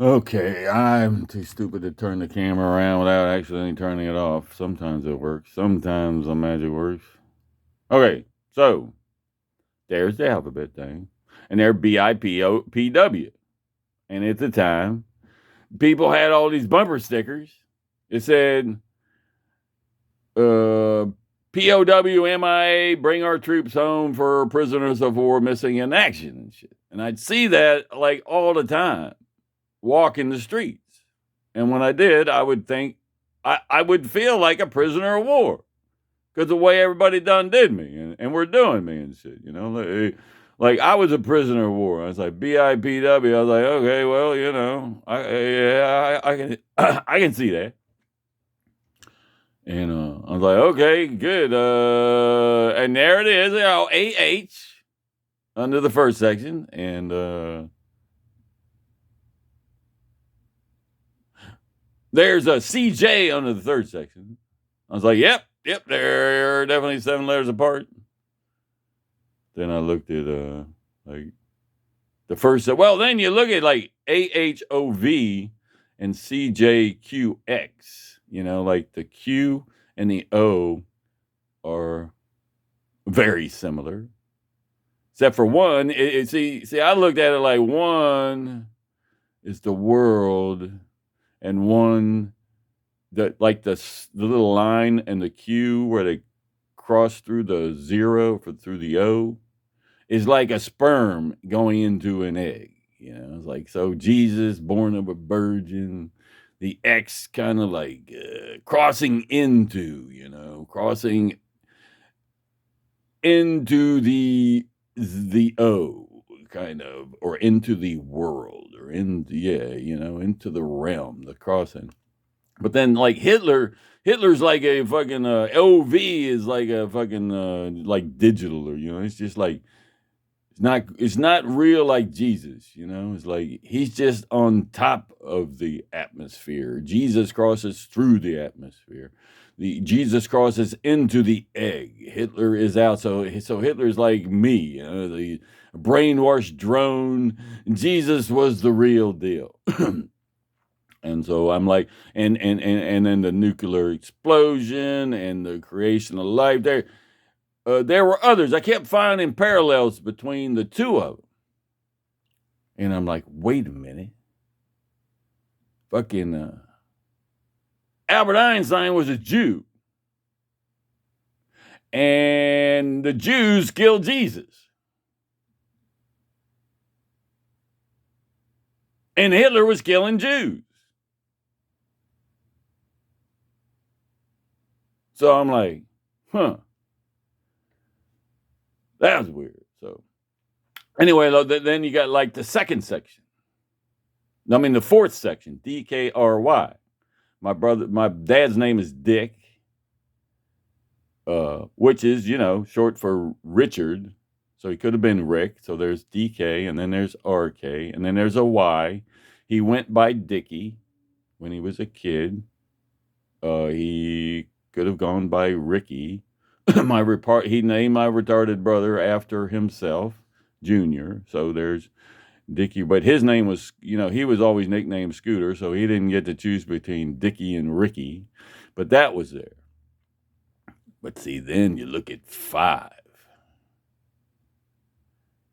Okay, I'm too stupid to turn the camera around without actually turning it off. Sometimes it works. Sometimes the magic works. Okay, so there's the alphabet thing, and there BIPOPW. And at the time, people had all these bumper stickers. It said, uh, POW MIA, bring our troops home for prisoners of war missing in action and shit. And I'd see that like all the time, walking the streets. And when I did, I would think I would feel like a prisoner of war because the way everybody done did me and were doing me and shit, you know. Like I was a prisoner of war. I was like BIPW. I was like, okay, well, you know, I can I can see that. And I was like, okay, good. And there it is, you know, AH under the first section, and there's a CJ under the third section. I was like, yep, they're definitely 7 letters apart. Then I looked at like the first. Well, then you look at like AHOV and CJQX. You know, like the Q and the O are very similar, except for one. See, I looked at it like one is the world, and one like the little line and the Q where they cross through the zero through the O is like a sperm going into an egg. You know, it's like so Jesus born of a virgin, the X kind of like crossing into the O kind of, or into the world, or into the realm, the crossing. But then like Hitler's like a fucking OV is like a fucking like digital, or it's just like it's not real like Jesus, It's like he's just on top of the atmosphere. Jesus crosses through the atmosphere. The Jesus crosses into the egg. Hitler is out. So Hitler's like me, the brainwashed drone. Jesus was the real deal. And so I'm like, and then the nuclear explosion and the creation of life. There were others. I kept finding parallels between the two of them. And I'm like, wait a minute. Fucking Albert Einstein was a Jew. And the Jews killed Jesus. And Hitler was killing Jews. So I'm like, huh. That was weird. So anyway, then you got like the second section. The fourth section, DKRY. My dad's name is Dick, which is, short for Richard. So he could have been Rick. So there's DK, and then there's RK, and then there's a Y. He went by Dickie when he was a kid. He could have gone by Ricky. He named my retarded brother after himself, Junior. So there's Dickie, but his name was, he was always nicknamed Scooter, so he didn't get to choose between Dickie and Ricky, but that was there. But see, then you look at 5,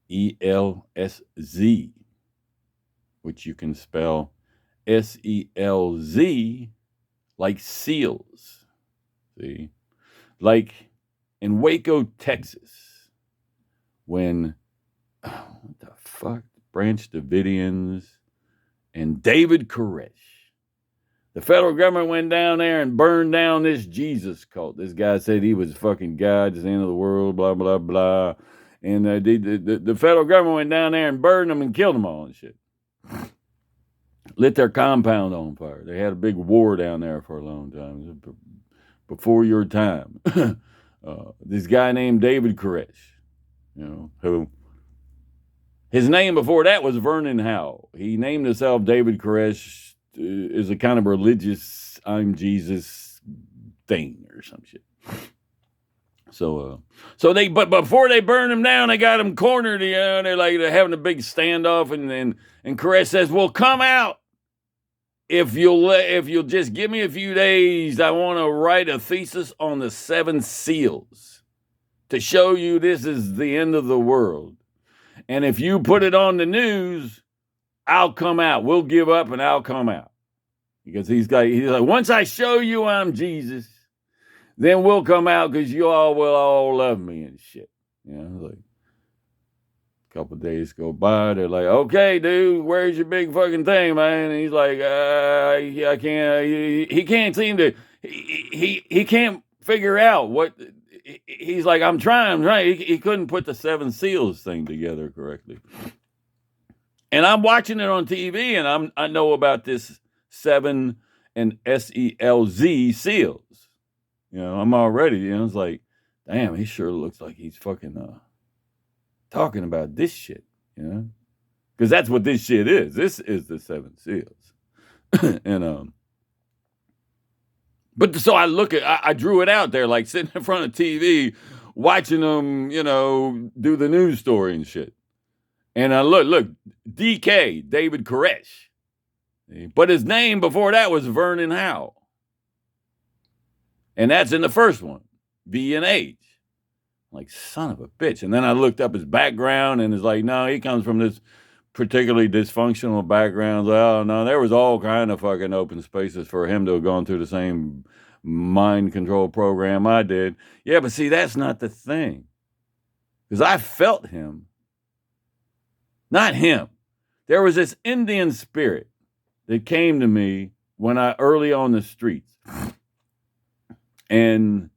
ELSZ, which you can spell SELZ like seals. See, like in Waco, Texas, when what the fuck, Branch Davidians and David Koresh. The federal government went down there and burned down this Jesus cult. This guy said he was fucking God, it's the end of the world, blah, blah, blah. And the federal government went down there and burned them and killed them all and shit. Lit their compound on fire. They had a big war down there for a long time. Before your time. This guy named David Koresh, who his name before that was Vernon Howell. He named himself David Koresh is a kind of religious I'm Jesus thing or some shit. So but before they burned him down, they got him cornered. They're having a big standoff, and Koresh says, "Well, come out." if you'll just give me a few days, I want to write a thesis on the 7 seals to show you this is the end of the world. And if you put it on the news, I'll come out. We'll give up and I'll come out. Because he's like, once I show you I'm Jesus, then we'll come out because you all will all love me and shit. You know, like a couple of days go by, they're like, okay, dude, where's your big fucking thing, man? And he's like, I can't. He can't seem to. He can't figure out what. He's like, I'm trying. He couldn't put the 7 seals thing together correctly. And I'm watching it on TV, and I know about this 7 and SELZ seals. You know, I'm already, you know, it's like, damn, he sure looks like he's fucking talking about this shit, you know? Because that's what this shit is. This is the 7 seals. And but so I drew it out there, like sitting in front of TV, watching them, you know, do the news story and shit. And I look, DK, David Koresh. But his name before that was Vernon Howe. And that's in the first one, V and H. Like, son of a bitch. And then I looked up his background, and it's like, no, he comes from this particularly dysfunctional background. Oh, no, there was all kind of fucking open spaces for him to have gone through the same mind control program I did. Yeah, but see, that's not the thing. Because I felt him. Not him. There was this Indian spirit that came to me when early on the streets. And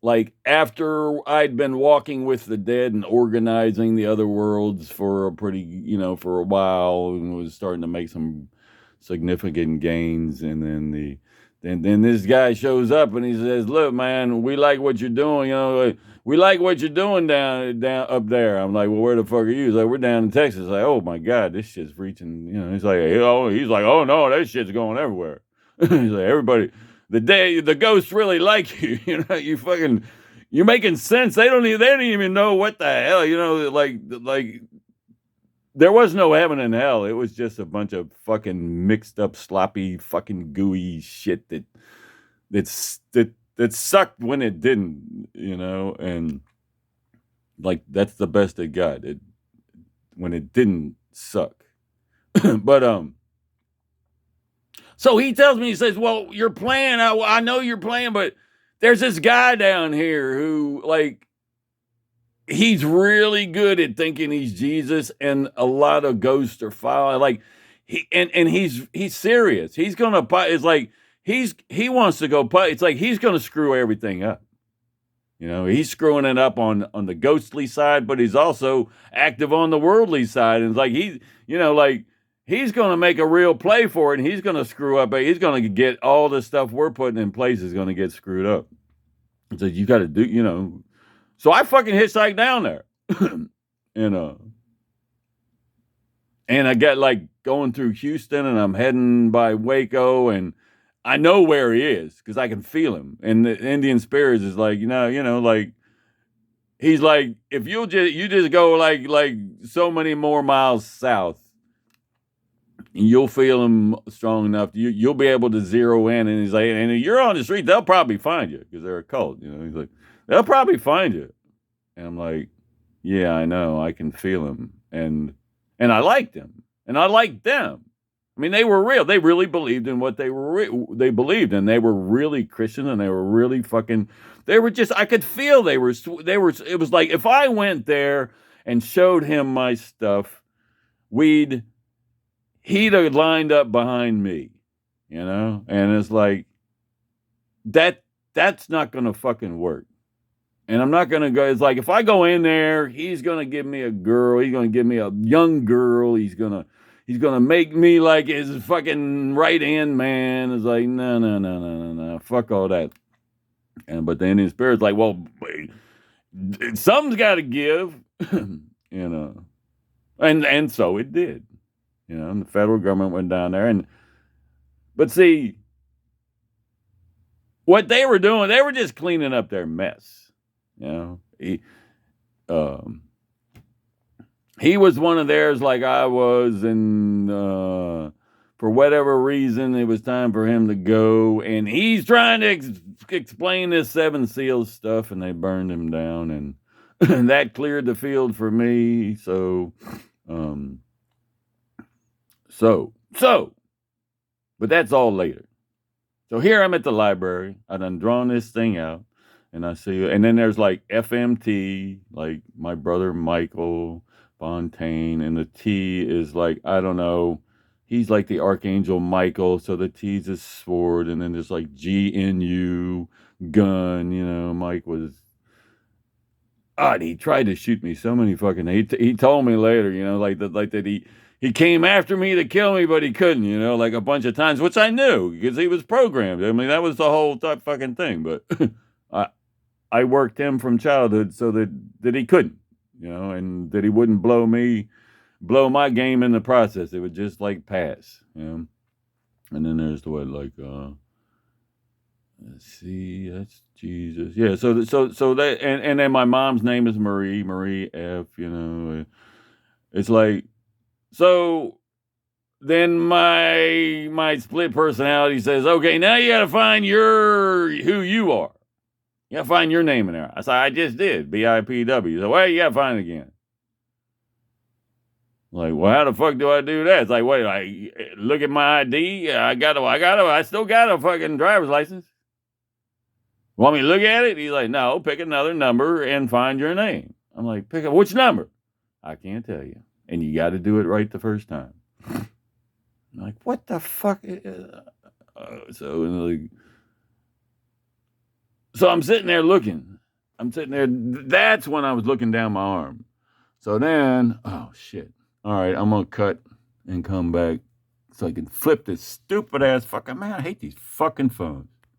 like after I'd been walking with the dead and organizing the other worlds for a for a while, and was starting to make some significant gains, and then this guy shows up and he says, "Look, man, we like what you're doing. You know, we like what you're doing down up there." I'm like, "Well, where the fuck are you?" He's like, "We're down in Texas." Like, "Oh my God, this shit's reaching." You know, he's like, "Oh no, that shit's going everywhere." He's like, "Everybody." The ghosts really like you, you know. You're making sense. They don't even know what the hell, you know. Like there was no heaven and hell. It was just a bunch of fucking mixed up, sloppy, fucking gooey shit that sucked when it didn't, you know. And like that's the best it got. When it didn't suck, but So he tells me, he says, well, you're playing. I know you're playing, but there's this guy down here who, like, he's really good at thinking he's Jesus, and a lot of ghosts are following. Like, he's serious. He's gonna. It's like he wants to go. It's like he's gonna screw everything up. You know, he's screwing it up on the ghostly side, but he's also active on the worldly side. And it's like he's going to make a real play for it, and he's going to screw up. He's going to get all the stuff we're putting in place is going to get screwed up. So you got to do, you know. So I fucking hitchhiked down there, and I got like going through Houston, and I'm heading by Waco, and I know where he is because I can feel him. And the Indian Spirits is like, like he's like, if you just go like so many more miles south, and you'll feel him strong enough. You'll be able to zero in. And he's like, and if you're on the street, they'll probably find you because they're a cult. You know, he's like, they'll probably find you. And I'm like, yeah, I know. I can feel him. And I liked him. And I liked them. I mean, they were real. They really believed in what they believed in. They were really Christian, and they were really fucking. They were just. I could feel they were. It was like if I went there and showed him my stuff, he'd have lined up behind me, you know. And it's like that's not gonna fucking work. And I'm not gonna go. It's like if I go in there, he's gonna give me a girl. He's gonna give me a young girl. He's gonna make me like his fucking right hand man. It's like no, fuck all that. But the Indian Spirit's like, well, something's got to give, you know, and so it did, you know. And the federal government went down there, but see, what they were doing, they were just cleaning up their mess, you know. He was one of theirs, like I was, and for whatever reason, it was time for him to go, and he's trying to explain this Seven Seals stuff, and they burned him down, and, and that cleared the field for me. So, but that's all later. So here I'm at the library. I done drawn this thing out, and I see, and then there's like FMT, like my brother Michael Fontaine, and the T is like, I don't know, he's like the Archangel Michael, so the T's his sword, and then there's like GNU, gun, Mike was odd. He tried to shoot me so many fucking, he told me later, like that he came after me to kill me, but he couldn't, like a bunch of times, which I knew because he was programmed. I mean, that was the whole fucking thing, but I worked him from childhood so that he couldn't, and that he wouldn't blow my game in the process. It would just like pass, And then there's the what, like, let's see, that's Jesus. Yeah, so that, and then my mom's name is Marie F, It's like, so then my split personality says, okay, now you got to find who you are. You got to find your name in there. I said, I just did, BIPW. So, well, you got to find it again. Like, well, how the fuck do I do that? It's like, wait, I look at my ID. I still got a fucking driver's license. Want me to look at it? He's like, no, pick another number and find your name. I'm like, pick up which number? I can't tell you. And you got to do it right the first time. I'm like, what the fuck? So I'm sitting there looking. That's when I was looking down my arm. So then, oh shit. All right, I'm going to cut and come back so I can flip this stupid ass fucking, man, I hate these fucking phones.